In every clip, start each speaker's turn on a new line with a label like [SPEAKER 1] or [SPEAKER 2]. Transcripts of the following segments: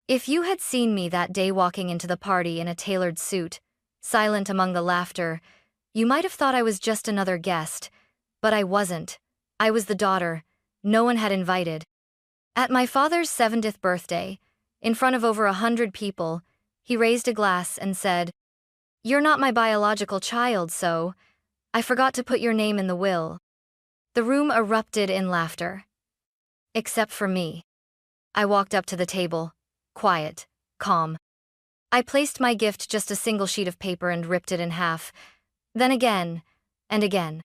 [SPEAKER 1] If you had seen me that day walking into the party in a tailored suit, silent among the laughter, you might have thought I was just another guest, but I wasn't. I was the daughter no one had invited. At my father's 70th birthday, in front of over 100 people, he raised a glass and said, "You're not my biological child, so I forgot to put your name in the will." The room erupted in laughter. Except for me. I walked up to the table, quiet, calm. I placed my gift, just a single sheet of paper, and ripped it in half. Then again, and again.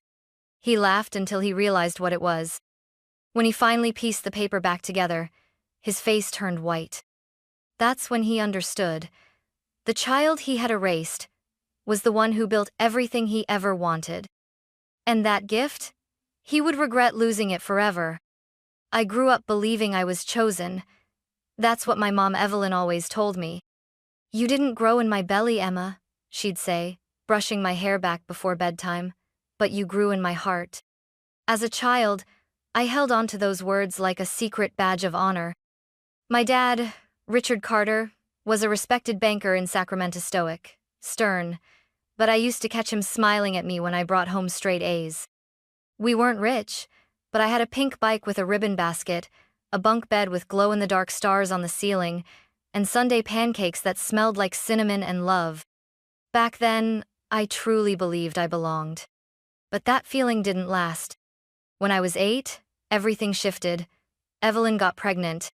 [SPEAKER 1] He laughed until he realized what it was. When he finally pieced the paper back together, his face turned white. That's when he understood. The child he had erased was the one who built everything he ever wanted. And that gift? He would regret losing it forever. I grew up believing I was chosen. That's what my mom Evelyn always told me. "You didn't grow in my belly, Emma," she'd say, brushing my hair back before bedtime, "but you grew in my heart." As a child, I held on to those words like a secret badge of honor. My dad, Richard Carter, was a respected banker in Sacramento, stoic, stern, but I used to catch him smiling at me when I brought home straight A's. We weren't rich, but I had a pink bike with a ribbon basket, a bunk bed with glow-in-the-dark stars on the ceiling, and Sunday pancakes that smelled like cinnamon and love. Back then, I truly believed I belonged. But that feeling didn't last. When I was 8, everything shifted. Evelyn got pregnant.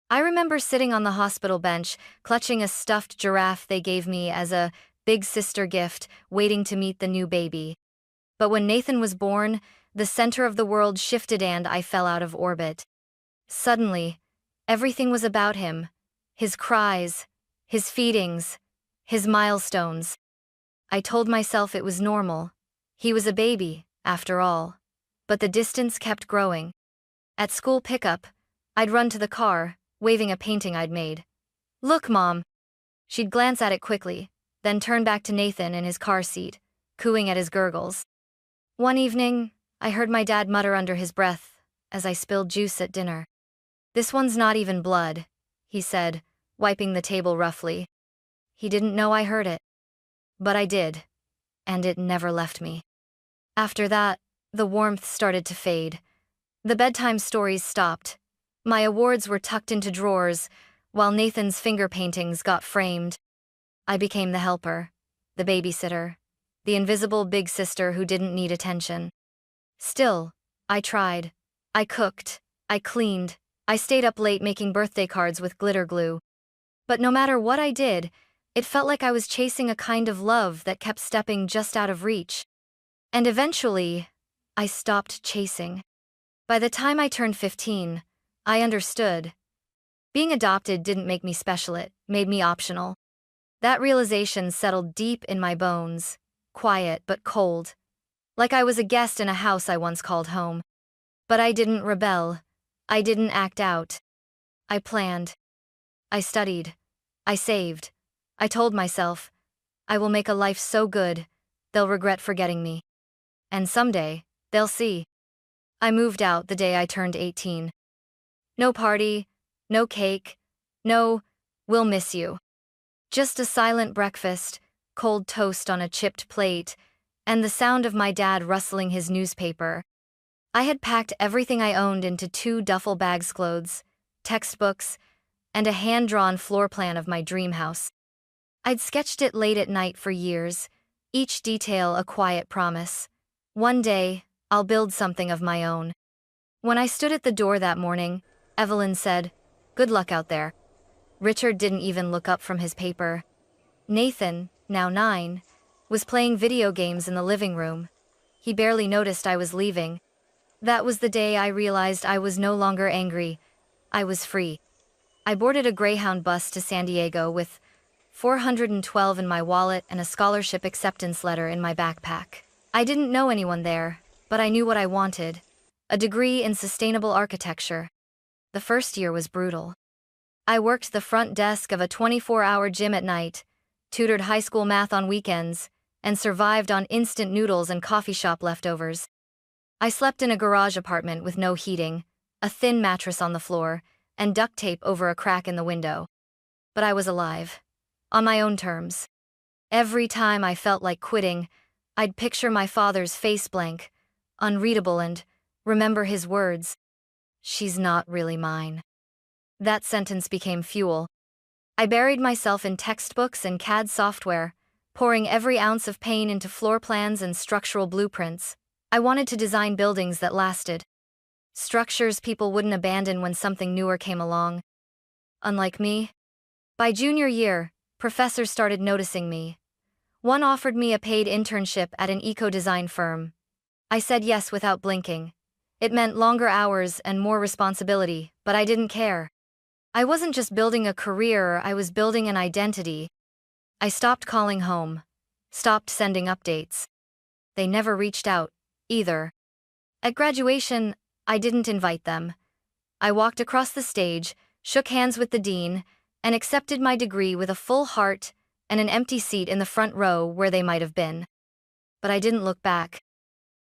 [SPEAKER 1] I remember sitting on the hospital bench, clutching a stuffed giraffe they gave me as a big sister gift, waiting to meet the new baby. But when Nathan was born, the center of the world shifted and I fell out of orbit. Suddenly, everything was about him. His cries, his feedings, his milestones. I told myself it was normal. He was a baby, after all. But the distance kept growing. At school pickup, I'd run to the car, waving a painting I'd made. "Look, Mom." She'd glance at it quickly, then turn back to Nathan in his car seat, cooing at his gurgles. One evening, I heard my dad mutter under his breath as I spilled juice at dinner. "This one's not even blood," he said, wiping the table roughly. He didn't know I heard it. But I did, and it never left me. After that, the warmth started to fade. The bedtime stories stopped. My awards were tucked into drawers, while Nathan's finger paintings got framed. I became the helper, the babysitter, the invisible big sister who didn't need attention. Still, I tried. I cooked, I cleaned, I stayed up late making birthday cards with glitter glue. But no matter what I did, it felt like I was chasing a kind of love that kept stepping just out of reach. And eventually, I stopped chasing. By the time I turned 15, I understood. Being adopted didn't make me special, it made me optional. That realization settled deep in my bones, quiet but cold, like I was a guest in a house I once called home. But I didn't rebel. I didn't act out. I planned. I studied. I saved. I told myself, I will make a life so good, they'll regret forgetting me. And someday, they'll see. I moved out the day I turned 18. No party, no cake, no, "we'll miss you." Just a silent breakfast, cold toast on a chipped plate, and the sound of my dad rustling his newspaper. I had packed everything I owned into 2 duffel bags: clothes, textbooks, and a hand-drawn floor plan of my dream house. I'd sketched it late at night for years, each detail a quiet promise. One day, I'll build something of my own. When I stood at the door that morning, Evelyn said, "Good luck out there." Richard didn't even look up from his paper. Nathan, now 9, was playing video games in the living room. He barely noticed I was leaving. That was the day I realized I was no longer angry. I was free. I boarded a Greyhound bus to San Diego with $412 in my wallet and a scholarship acceptance letter in my backpack. I didn't know anyone there, but I knew what I wanted: a degree in sustainable architecture. The first year was brutal. I worked the front desk of a 24-hour gym at night, tutored high school math on weekends, and survived on instant noodles and coffee shop leftovers. I slept in a garage apartment with no heating, a thin mattress on the floor, and duct tape over a crack in the window. But I was alive. On my own terms. Every time I felt like quitting, I'd picture my father's face blank, unreadable, and remember his words. She's not really mine. That sentence became fuel. I buried myself in textbooks and CAD software, pouring every ounce of pain into floor plans and structural blueprints. I wanted to design buildings that lasted. Structures people wouldn't abandon when something newer came along. Unlike me. By junior year, professors started noticing me. One offered me a paid internship at an eco-design firm. I said yes without blinking. It meant longer hours and more responsibility, but I didn't care. I wasn't just building a career, I was building an identity. I stopped calling home. Stopped sending updates. They never reached out, either. At graduation, I didn't invite them. I walked across the stage, shook hands with the dean, and accepted my degree with a full heart and an empty seat in the front row where they might have been. But I didn't look back.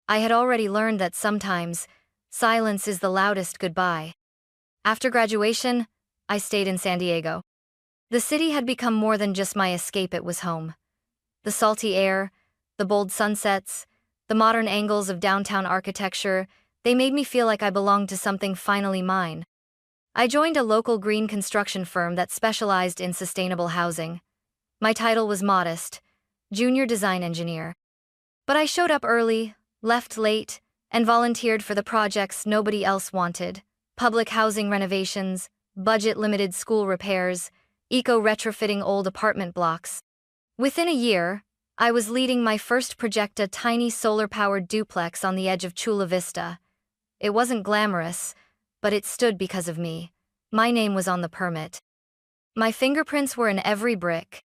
[SPEAKER 1] I had already learned that sometimes, silence is the loudest goodbye. After graduation, I stayed in San Diego. The city had become more than just my escape, it was home. The salty air, the bold sunsets, the modern angles of downtown architecture, they made me feel like I belonged to something finally mine. I joined a local green construction firm that specialized in sustainable housing. My title was modest, junior design engineer. But I showed up early, left late, and volunteered for the projects nobody else wanted: public housing renovations, budget-limited school repairs, eco-retrofitting old apartment blocks. Within a year, I was leading my first project, a tiny solar-powered duplex on the edge of Chula Vista. It wasn't glamorous, but it stood because of me. My name was on the permit. My fingerprints were in every brick.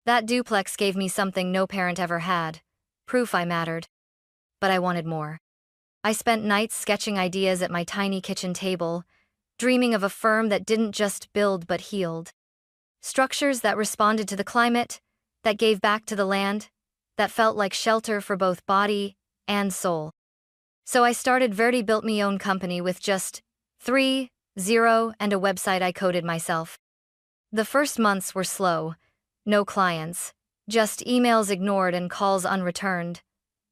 [SPEAKER 1] That duplex gave me something no parent ever had: proof I mattered. But I wanted more. I spent nights sketching ideas at my tiny kitchen table, dreaming of a firm that didn't just build but healed. Structures that responded to the climate, that gave back to the land, that felt like shelter for both body and soul. So I started Verdi Built Me Own company with just 3, 0, and a website I coded myself. The first months were slow. No clients, just emails ignored and calls unreturned.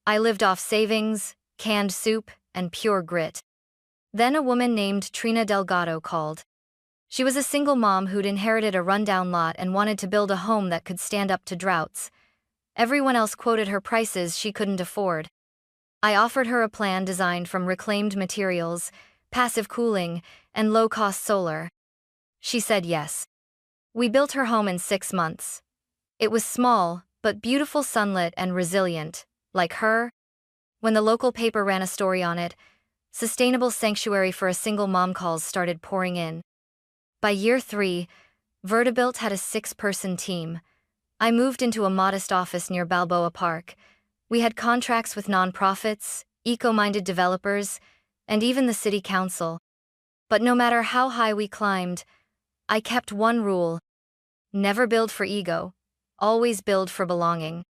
[SPEAKER 1] I lived off savings, canned soup, and pure grit. Then a woman named Trina Delgado called. She was a single mom who'd inherited a rundown lot and wanted to build a home that could stand up to droughts. Everyone else quoted her prices she couldn't afford. I offered her a plan designed from reclaimed materials, passive cooling, and low-cost solar. She said yes. We built her home in 6 months. It was small, but beautiful, sunlit and resilient, like her. When the local paper ran a story on it, sustainable sanctuary for a single mom calls started pouring in. By year 3, Vertibuilt had a 6-person team. I moved into a modest office near Balboa Park. We had contracts with nonprofits, eco-minded developers, and even the city council. But no matter how high we climbed, I kept one rule: never build for ego, always build for belonging.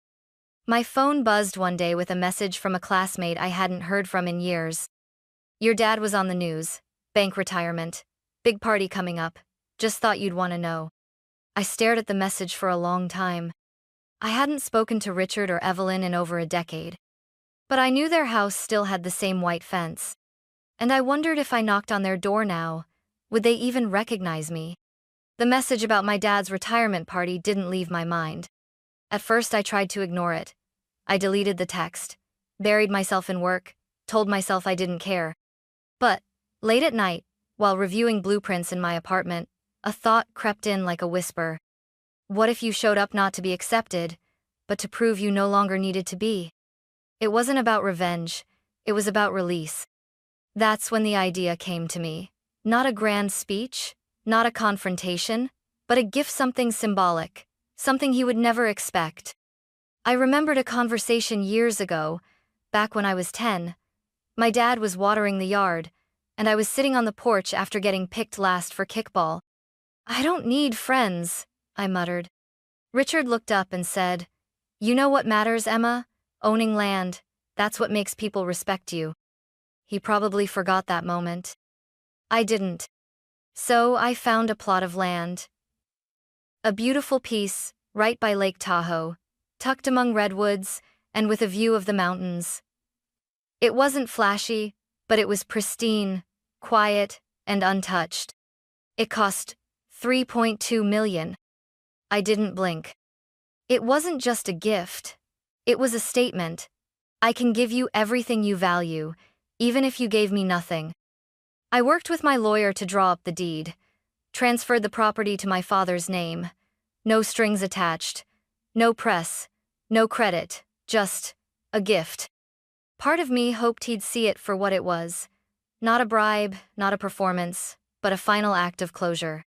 [SPEAKER 1] My phone buzzed one day with a message from a classmate I hadn't heard from in years. "Your dad was on the news. Bank retirement. Big party coming up. Just thought you'd want to know." I stared at the message for a long time. I hadn't spoken to Richard or Evelyn in over a decade. But I knew their house still had the same white fence. And I wondered if I knocked on their door now, would they even recognize me? The message about my dad's retirement party didn't leave my mind. At first I tried to ignore it. I deleted the text, buried myself in work, told myself I didn't care. But, late at night, while reviewing blueprints in my apartment, a thought crept in like a whisper. What if you showed up not to be accepted, but to prove you no longer needed to be? It wasn't about revenge, it was about release. That's when the idea came to me. Not a grand speech, not a confrontation, but a gift, something symbolic, something he would never expect. I remembered a conversation years ago, back when I was 10. My dad was watering the yard, and I was sitting on the porch after getting picked last for kickball. "I don't need friends," I muttered. Richard looked up and said, "You know what matters, Emma? Owning land, that's what makes people respect you." He probably forgot that moment. I didn't. So I found a plot of land. A beautiful piece, right by Lake Tahoe, tucked among redwoods and with a view of the mountains. It wasn't flashy, but it was pristine, quiet, and untouched. It cost $3.2 million. I didn't blink. It wasn't just a gift. It was a statement. I can give you everything you value, even if you gave me nothing. I worked with my lawyer to draw up the deed, transferred the property to my father's name. No strings attached, no press, no credit, just a gift. Part of me hoped he'd see it for what it was. Not a bribe, not a performance, but a final act of closure.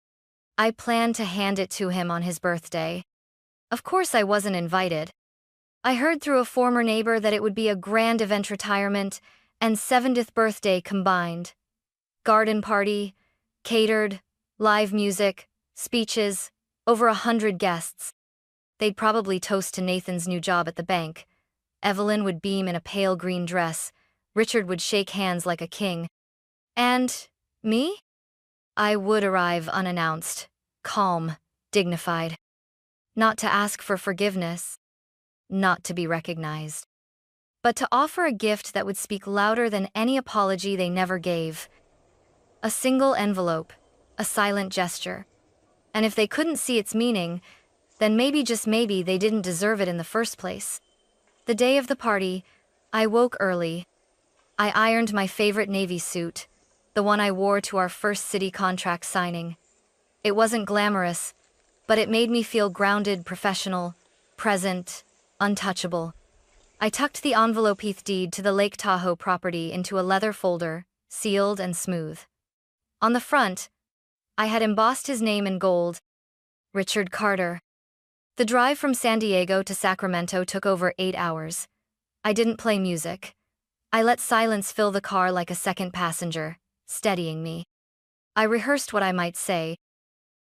[SPEAKER 1] I planned to hand it to him on his birthday. Of course I wasn't invited. I heard through a former neighbor that it would be a grand event, retirement and 70th birthday combined. Garden party, catered, live music, speeches, over 100 guests. They'd probably toast to Nathan's new job at the bank. Evelyn would beam in a pale green dress. Richard would shake hands like a king. And me? I would arrive unannounced, calm, dignified. Not to ask for forgiveness, not to be recognized, but to offer a gift that would speak louder than any apology they never gave. A single envelope, a silent gesture. And if they couldn't see its meaning, then maybe, just maybe, they didn't deserve it in the first place. The day of the party, I woke early. I ironed my favorite Navy suit, the one I wore to our first city contract signing. It wasn't glamorous, but it made me feel grounded, professional, present, untouchable. I tucked the envelope deed to the Lake Tahoe property into a leather folder, sealed and smooth. On the front, I had embossed his name in gold, Richard Carter. The drive from San Diego to Sacramento took over 8 hours. I didn't play music. I let silence fill the car like a second passenger, steadying me. I rehearsed what I might say.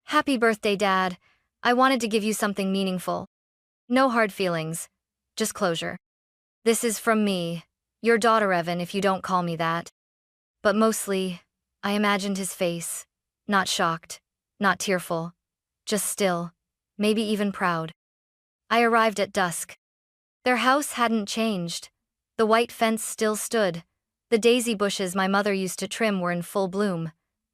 [SPEAKER 1] Happy birthday, Dad. I wanted to give you something meaningful. No hard feelings, just closure. This is from me, your daughter Evan, if you don't call me that. But mostly, I imagined his face, not shocked, not tearful, just still, maybe even proud. I arrived at dusk. Their house hadn't changed. The white fence still stood. The daisy bushes my mother used to trim were in full bloom.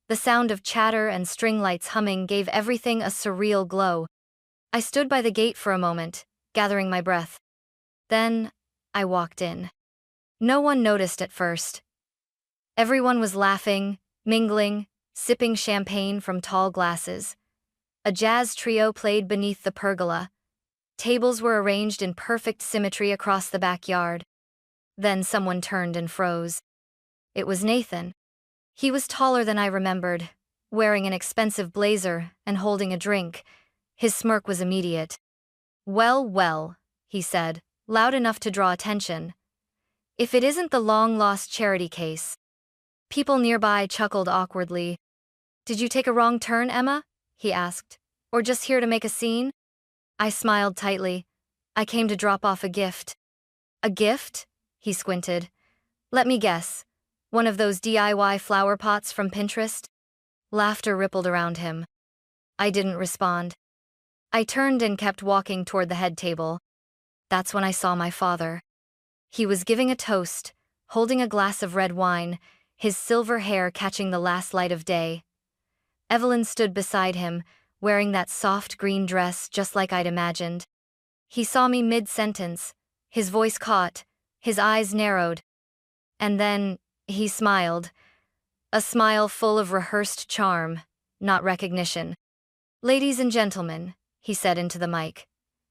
[SPEAKER 1] The sound of chatter and string lights humming gave everything a surreal glow. I stood by the gate for a moment, gathering my breath. Then, I walked in. No one noticed at first. Everyone was laughing, mingling, sipping champagne from tall glasses. A jazz trio played beneath the pergola. Tables were arranged in perfect symmetry across the backyard. Then someone turned and froze. It was Nathan. He was taller than I remembered, wearing an expensive blazer and holding a drink. His smirk was immediate. "Well, well," he said, loud enough to draw attention. "If it isn't the long-lost charity case." People nearby chuckled awkwardly. "Did you take a wrong turn, Emma?" he asked. "Or just here to make a scene?" I smiled tightly. "I came to drop off a gift." "A gift?" He squinted. "Let me guess. One of those DIY flower pots from Pinterest?" Laughter rippled around him. I didn't respond. I turned and kept walking toward the head table. That's when I saw my father. He was giving a toast, holding a glass of red wine, his silver hair catching the last light of day. Evelyn stood beside him, wearing that soft green dress just like I'd imagined. He saw me mid-sentence, his voice caught, his eyes narrowed. And then, he smiled. A smile full of rehearsed charm, not recognition. "Ladies and gentlemen," he said into the mic.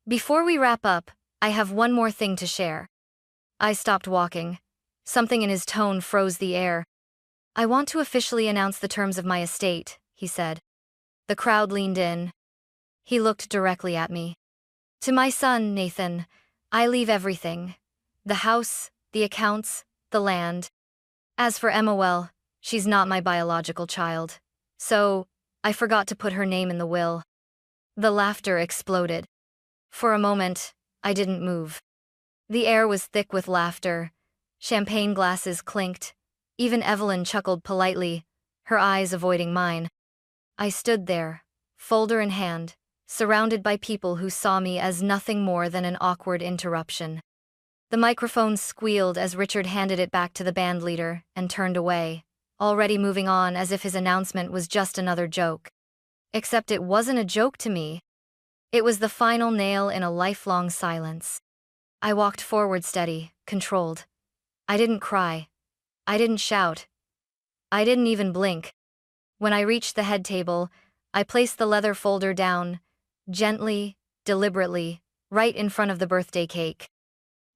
[SPEAKER 1] "Before we wrap up, I have one more thing to share." I stopped walking. Something in his tone froze the air. "I want to officially announce the terms of my estate," he said. The crowd leaned in. He looked directly at me. "To my son, Nathan, I leave everything. The house, the accounts, the land. As for Emma, well, she's not my biological child. So, I forgot to put her name in the will." The laughter exploded. For a moment, I didn't move. The air was thick with laughter. Champagne glasses clinked. Even Evelyn chuckled politely, her eyes avoiding mine. I stood there, folder in hand, surrounded by people who saw me as nothing more than an awkward interruption. The microphone squealed as Richard handed it back to the bandleader and turned away, already moving on as if his announcement was just another joke. Except it wasn't a joke to me. It was the final nail in a lifelong silence. I walked forward steady, controlled. I didn't cry. I didn't shout. I didn't even blink. When I reached the head table, I placed the leather folder down, gently, deliberately, right in front of the birthday cake.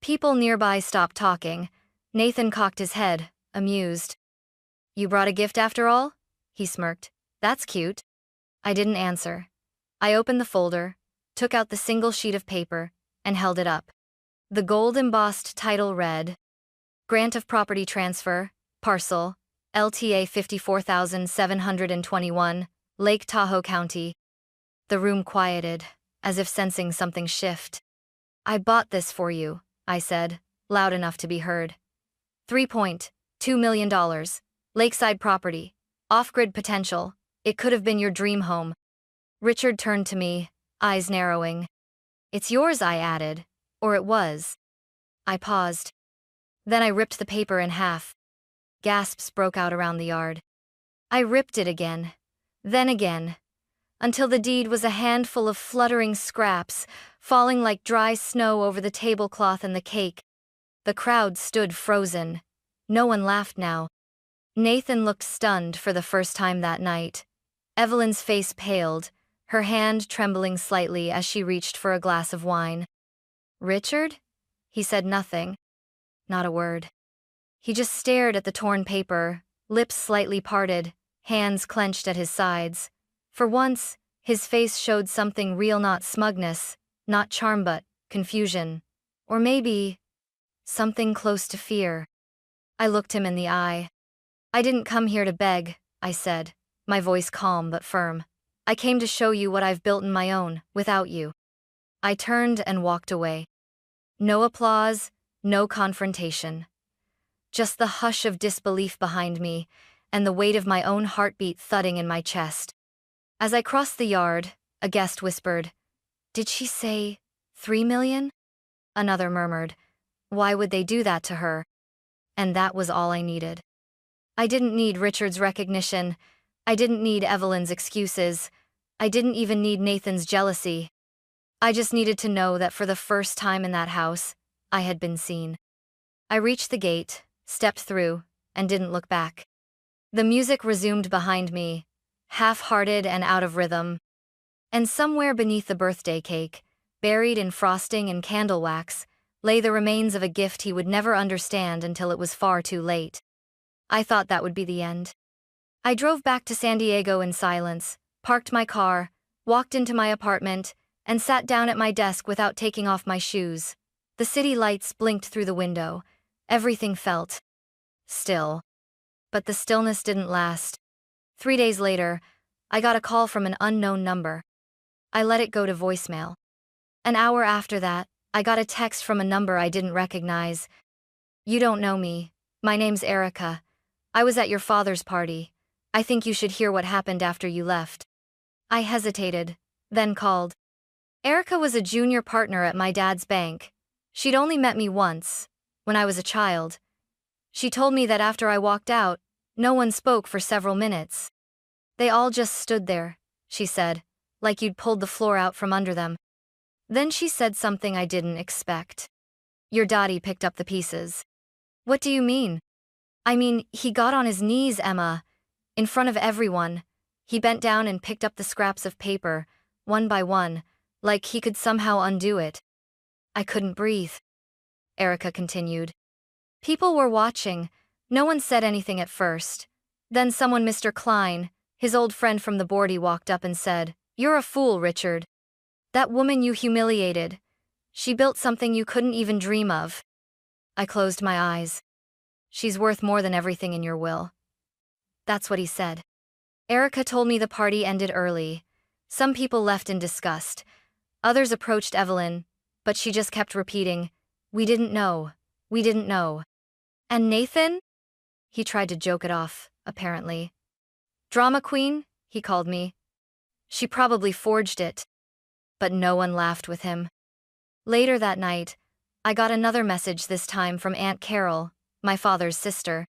[SPEAKER 1] People nearby stopped talking. Nathan cocked his head, amused. "You brought a gift after all?" he smirked. "That's cute." I didn't answer. I opened the folder, took out the single sheet of paper, and held it up. The gold-embossed title read, "Grant of Property Transfer, Parcel, LTA 54,721, Lake Tahoe County." The room quieted, as if sensing something shift. "I bought this for you," I said, loud enough to be heard. $3.2 million, lakeside property, off-grid potential. It could have been your dream home. Richard turned to me, eyes narrowing. "It's yours," I added. "Or it was." I paused. Then I ripped the paper in half. Gasps broke out around the yard. I ripped it again, then again, until the deed was a handful of fluttering scraps, falling like dry snow over the tablecloth and the cake. The crowd stood frozen. No one laughed now. Nathan looked stunned for the first time that night. Evelyn's face paled, her hand trembling slightly as she reached for a glass of wine. "Richard?" He said nothing. Not a word. He just stared at the torn paper, lips slightly parted, hands clenched at his sides. For once, his face showed something real, not smugness, not charm but confusion. Or maybe something close to fear. I looked him in the eye. "I didn't come here to beg," I said, my voice calm but firm. "I came to show you what I've built in my own, without you." I turned and walked away. No applause, no confrontation. Just the hush of disbelief behind me, and the weight of my own heartbeat thudding in my chest. As I crossed the yard, a guest whispered, "Did she say 3 million?" Another murmured, "Why would they do that to her?" And that was all I needed. I didn't need Richard's recognition. I didn't need Evelyn's excuses. I didn't even need Nathan's jealousy. I just needed to know that for the first time in that house, I had been seen. I reached the gate, stepped through, and didn't look back. The music resumed behind me, half-hearted and out of rhythm. And somewhere beneath the birthday cake, buried in frosting and candle wax, lay the remains of a gift he would never understand until it was far too late. I thought that would be the end. I drove back to San Diego in silence, parked my car, walked into my apartment, and sat down at my desk without taking off my shoes. The city lights blinked through the window. Everything felt still. But the stillness didn't last. 3 days later, I got a call from an unknown number. I let it go to voicemail. An hour after that, I got a text from a number I didn't recognize. "You don't know me. My name's Erica. I was at your father's party. I think you should hear what happened after you left." I hesitated, then called. Erica was a junior partner at my dad's bank. She'd only met me once, when I was a child. She told me that after I walked out, no one spoke for several minutes. "They all just stood there," she said, "like you'd pulled the floor out from under them." Then she said something I didn't expect. "Your daddy picked up the pieces." "What do you mean?" "I mean, he got on his knees, Emma. In front of everyone. He bent down and picked up the scraps of paper, one by one, like he could somehow undo it." I couldn't breathe. Erica continued. "People were watching. No one said anything at first. Then someone, Mr. Klein, his old friend from the board, he walked up and said, 'You're a fool, Richard. That woman you humiliated. She built something you couldn't even dream of.' I closed my eyes. 'She's worth more than everything in your will.' That's what he said." Erica told me the party ended early. Some people left in disgust. Others approached Evelyn, but she just kept repeating, "We didn't know. We didn't know." "And Nathan?" He tried to joke it off, apparently. "Drama queen," he called me. "She probably forged it." but no one laughed with him. Later that night, I got another message, this time from Aunt Carol, my father's sister.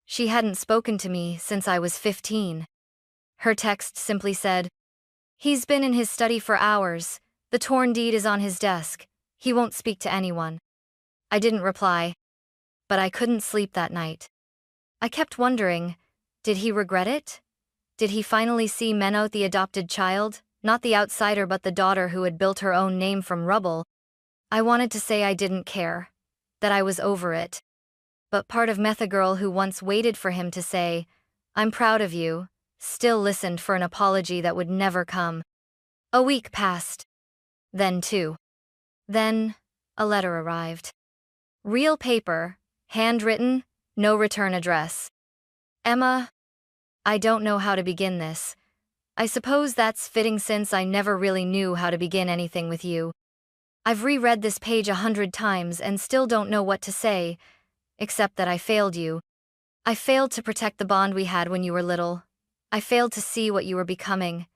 [SPEAKER 1] She hadn't spoken to me since I was 15. Her text simply said, "He's been in his study for hours. The torn deed is on his desk. He won't speak to anyone." I didn't reply, but I couldn't sleep that night. I kept wondering, did he regret it? Did he finally see Menno, the adopted child, not the outsider but the daughter who had built her own name from rubble? I wanted to say I didn't care, that I was over it. But part of Metha girl who once waited for him to say, "I'm proud of you," still listened for an apology that would never come. A week passed. Then two. Then, a letter arrived. Real paper, handwritten, no return address. "Emma, I don't know how to begin this. I suppose that's fitting since I never really knew how to begin anything with you. I've reread this page 100 times and still don't know what to say, except that I failed you. I failed to protect the bond we had when you were little. I failed to see what you were becoming.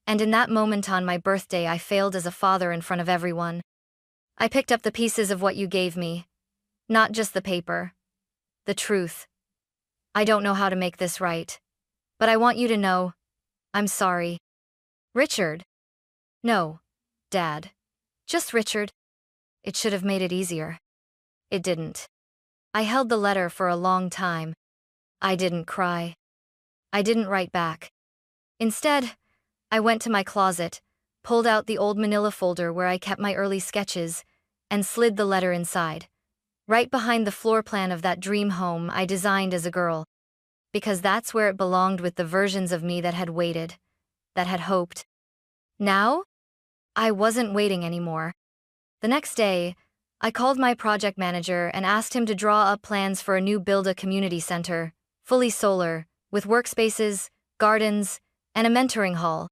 [SPEAKER 1] And in that moment on my birthday, I failed as a father in front of everyone. I picked up the pieces of what you gave me. Not just the paper. The truth. I don't know how to make this right. But I want you to know, I'm sorry. Richard." "No, Dad. Just Richard." It should have made it easier. It didn't. I held the letter for a long time. I didn't cry. I didn't write back. Instead, I went to my closet, pulled out the old manila folder where I kept my early sketches, and slid the letter inside, right behind the floor plan of that dream home I designed as a girl. Because that's where it belonged, with the versions of me that had waited, that had hoped. Now, I wasn't waiting anymore. The next day, I called my project manager and asked him to draw up plans for a new build-a community center, fully solar, with workspaces, gardens, and a mentoring hall.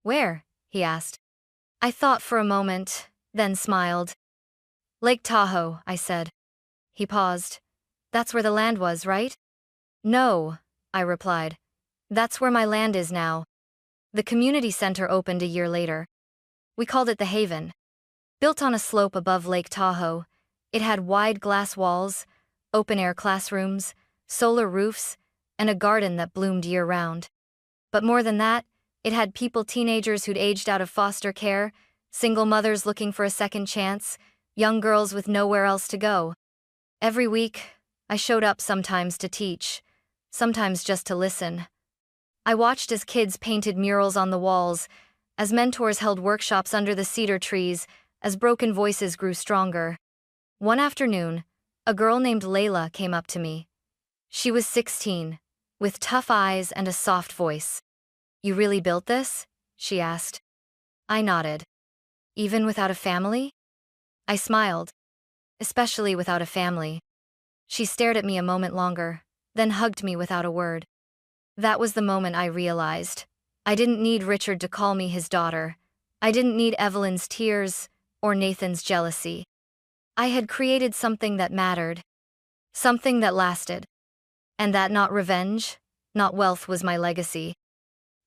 [SPEAKER 1] "Where?" he asked. I thought for a moment, then smiled. "Lake Tahoe," I said. He paused. "That's where the land was, right?" "No," I replied. "That's where my land is now." The community center opened a year later. We called it the Haven. Built on a slope above Lake Tahoe, it had wide glass walls, open-air classrooms, solar roofs, and a garden that bloomed year-round. But more than that, it had people, teenagers who'd aged out of foster care, single mothers looking for a second chance, young girls with nowhere else to go. Every week, I showed up, sometimes to teach, sometimes just to listen. I watched as kids painted murals on the walls, as mentors held workshops under the cedar trees, as broken voices grew stronger. One afternoon, a girl named Layla came up to me. She was 16, with tough eyes and a soft voice. "You really built this?" she asked. I nodded. "Even without a family?" I smiled. "Especially without a family." She stared at me a moment longer, then hugged me without a word. That was the moment I realized. I didn't need Richard to call me his daughter. I didn't need Evelyn's tears or Nathan's jealousy. I had created something that mattered. Something that lasted. And that not revenge, not wealth was my legacy.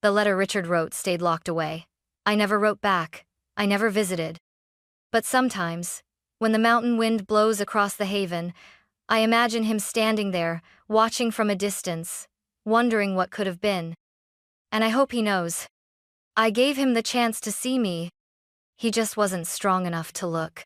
[SPEAKER 1] The letter Richard wrote stayed locked away. I never wrote back. I never visited. But sometimes, when the mountain wind blows across the Haven, I imagine him standing there, watching from a distance, wondering what could have been. And I hope he knows. I gave him the chance to see me. He just wasn't strong enough to look.